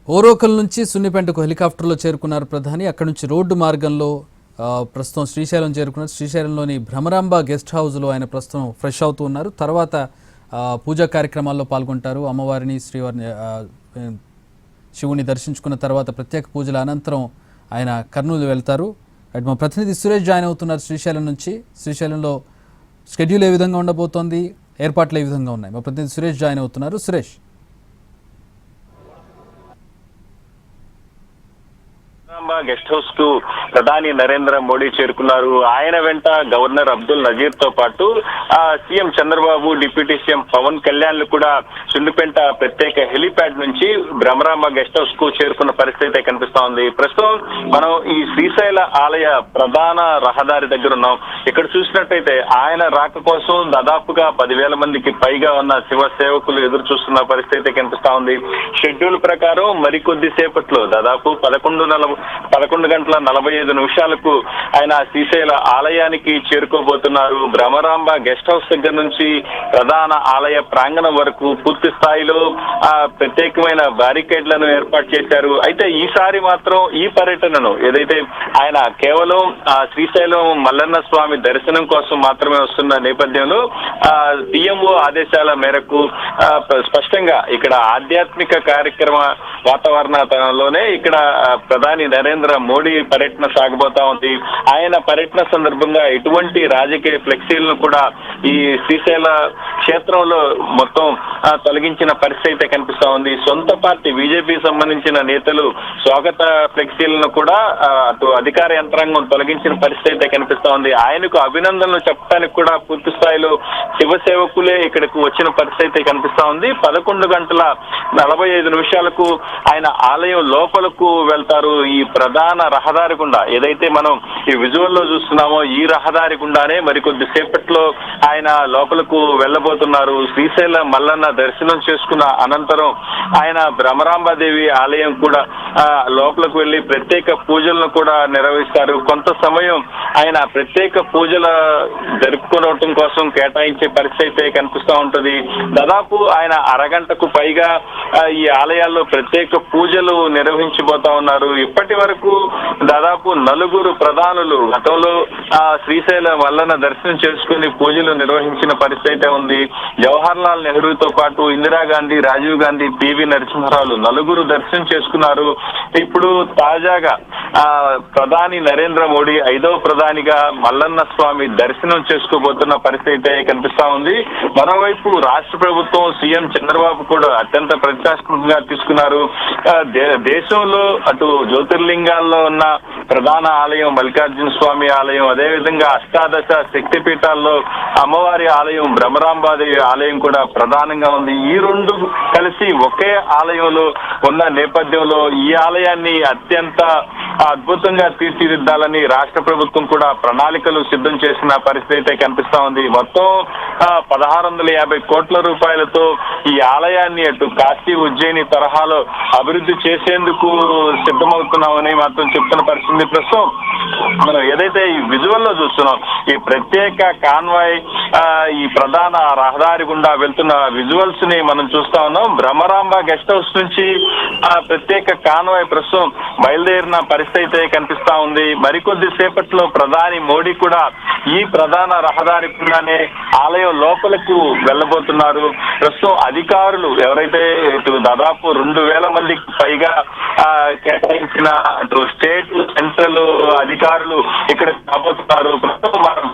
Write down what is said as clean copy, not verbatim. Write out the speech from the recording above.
ఓరోకల్ నుంచి సున్నిపెంటకు హెలికాప్టర్లో చేరుకున్నారు ప్రధాని. అక్కడి నుంచి రోడ్డు మార్గంలో ప్రస్తుతం శ్రీశైలం చేరుకున్నారు. శ్రీశైలంలోని భ్రమరాంబ గెస్ట్ హౌస్లో ఆయన ప్రస్తుతం ఫ్రెష్ అవుతూ ఉన్నారు. తర్వాత పూజా కార్యక్రమాల్లో పాల్గొంటారు. అమ్మవారిని శ్రీవారిని శివుని దర్శించుకున్న తర్వాత ప్రత్యేక పూజల అనంతరం ఆయన కర్నూలు వెళ్తారు. అటు మా ప్రతినిధి సురేష్ జాయిన్ అవుతున్నారు శ్రీశైలం నుంచి. శ్రీశైలంలో షెడ్యూల్ ఏ విధంగా ఉండబోతోంది, ఏర్పాట్లు ఏ విధంగా ఉన్నాయి? మా ప్రతినిధి సురేష్ జాయిన్ అవుతున్నారు. సురేష్, గెస్ట్ హౌస్ కు ప్రధాని నరేంద్ర మోడీ చేరుకున్నారు. ఆయన వెంట గవర్నర్ అబ్దుల్ నజీర్ తో పాటు CM Chandrababu, deputy CM Pawan Kalyan కూడా సున్నిపెంట ప్రత్యేక హెలిప్యాడ్ నుంచి భ్రమరాంబ గెస్ట్ హౌస్ కు చేరుకున్న పరిస్థితి కనిపిస్తా ఉంది. ప్రస్తుతం మనం ఈ శ్రీశైల ఆలయ ప్రధాన రహదారి దగ్గర ఉన్నాం. ఇక్కడ చూసినట్టయితే ఆయన రాక కోసం దాదాపుగా 10,000 మందికి పైగా ఉన్న శివ సేవకులు ఎదురు చూస్తున్న పరిస్థితి కనిపిస్తా ఉంది. షెడ్యూల్ ప్రకారం మరికొద్ది సేపట్లో దాదాపు 11:45 ఆయన శ్రీశైల ఆలయానికి చేరుకోబోతున్నారు. భ్రమరాంబ గెస్ట్ హౌస్ దగ్గర నుంచి ప్రధాన ఆలయ ప్రాంగణం వరకు పూర్తి స్థాయిలో ప్రత్యేకమైన బ్యారికేడ్లను ఏర్పాటు చేశారు. అయితే ఈసారి మాత్రం ఈ పర్యటనను ఏదైతే ఆయన కేవలం శ్రీశైలం మల్లన్న స్వామి దర్శనం కోసం మాత్రమే వస్తున్న నేపథ్యంలో పిఎంఓ ఆదేశాల మేరకు స్పష్టంగా ఇక్కడ ఆధ్యాత్మిక కార్యక్రమ వాతావరణంలోనే ఇక్కడ ప్రధాని నరేంద్ర మోడీ పర్యటన సాగబోతా ఉంది. ఆయన పర్యటన సందర్భంగా ఎటువంటి రాజకీయ ఫ్లెక్సీలను కూడా ఈ శ్రీశైల క్షేత్రంలో మొత్తం తొలగించిన పరిస్థితి కనిపిస్తా ఉంది. సొంత పార్టీ బీజేపీ సంబంధించిన నేతలు స్వాగత ఫ్లెక్సీలను కూడా అటు అధికార యంత్రాంగం తొలగించిన పరిస్థితి కనిపిస్తా ఉంది. ఆయనకు అభినందనలు చెప్పడానికి కూడా పూర్తి స్థాయిలో శివ సేవకులే ఇక్కడకు వచ్చిన పరిస్థితి కనిపిస్తా ఉంది. 11:45 ఆయన ఆలయం లోపలకు వెళ్తారు. ఈ ప్రధాన రహదారి గుండా ఏదైతే మనం ఈ విజువల్ లో చూస్తున్నామో ఈ రహదారి గుండానే మరికొద్ది సేపట్లో ఆయన లోపలకు వెళ్ళబోతున్నారు. శ్రీశైల మల్లన్న దర్శనం చేసుకున్న అనంతరం ఆయన భ్రమరాంబాదేవి ఆలయం కూడా లోపలకు వెళ్లి ప్రత్యేక పూజలను కూడా నిర్వహిస్తారు. కొంత సమయం ఆయన ప్రత్యేక పూజల జరుపుకోవడం కోసం కేటాయించే పరిస్థితి కనిపిస్తూ ఉంటుంది. దాదాపు ఆయన అరగంటకు పైగా ఈ ఆలయాల్లో ప్రత్యేక పూజలు నిర్వహించబోతా ఉన్నారు. ఇప్పటి వరకు దాదాపు 4 ప్రధానులు గతంలో శ్రీశైల మల్లన్న దర్శనం చేసుకుని పూజలు నిర్వహించిన పరిస్థితి ఉంది. జవహర్ లాల్ నెహ్రూతో పాటు ఇందిరాగాంధీ, రాజీవ్ గాంధీ, పివి నరసింహారావు 4 దర్శనం చేసుకున్నారు. ఇప్పుడు తాజాగా ప్రధాని నరేంద్ర మోడీ 5వ ప్రధానిగా మల్లన్న స్వామి దర్శనం చేసుకోబోతున్న పరిస్థితి కనిపిస్తా ఉంది. మరోవైపు రాష్ట్ర ప్రభుత్వం సీఎం చంద్రబాబు కూడా అత్యంత ప్రతిష్టాత్మకంగా తీసుకున్నారు. దేశంలో అటు జ్యోతిర్లింగాల్లో ఉన్న ప్రధాన ఆలయం మల్లికార్జున స్వామి ఆలయం, అదేవిధంగా అష్టాదశ శక్తిపీఠాల్లో అమ్మవారి ఆలయం భ్రమరాంబాదేవి ఆలయం కూడా ప్రధానంగా ఉంది. ఈ 2 కలిసి ఒకే ఆలయంలో ఉన్న నేపథ్యంలో ఈ ఆలయాన్ని అత్యంత అద్భుతంగా తీర్చిదిద్దాలని రాష్ట్ర ప్రభుత్వం కూడా ప్రణాళికలు సిద్ధం చేసిన పరిస్థితి కనిపిస్తా ఉంది. మొత్తం 1,650 కోట్ల రూపాయలతో ఈ ఆలయాన్ని అటు కాశీ, ఉజ్జయిని తరహాలో అభివృద్ధి చేసేందుకు సిద్ధమవుతున్నామని మాత్రం చెప్తున్న పరిస్థితి. ప్రస్తుతం మనం ఏదైతే ఈ విజువల్ లో చూస్తున్నాం, ఈ ప్రత్యేక కాన్వాయ్ ఈ ప్రధాన రహదారి గుండా వెళ్తున్న విజువల్స్ ని మనం చూస్తా ఉన్నాం. భ్రమరాంబ గెస్ట్ హౌస్ నుంచి ప్రత్యేక కాన్వాయ్ ప్రస్తుతం బయలుదేరిన పరిస్థితి కనిపిస్తా ఉంది. మరికొద్ది సేపట్లో ప్రధాని మోడీ కూడా ఈ ప్రధాన రహదారి గుండానే ఆలయం లోపలకు వెళ్ళబోతున్నారు. ప్రస్తుతం అధికారులు ఎవరైతే దాదాపు 2,000 మందికి పైగా కేటాయించిన స్టేట్, సెంట్రల్ అధికారులు ఇక్కడ రాబోతున్నారు. ప్రస్తుతం మనం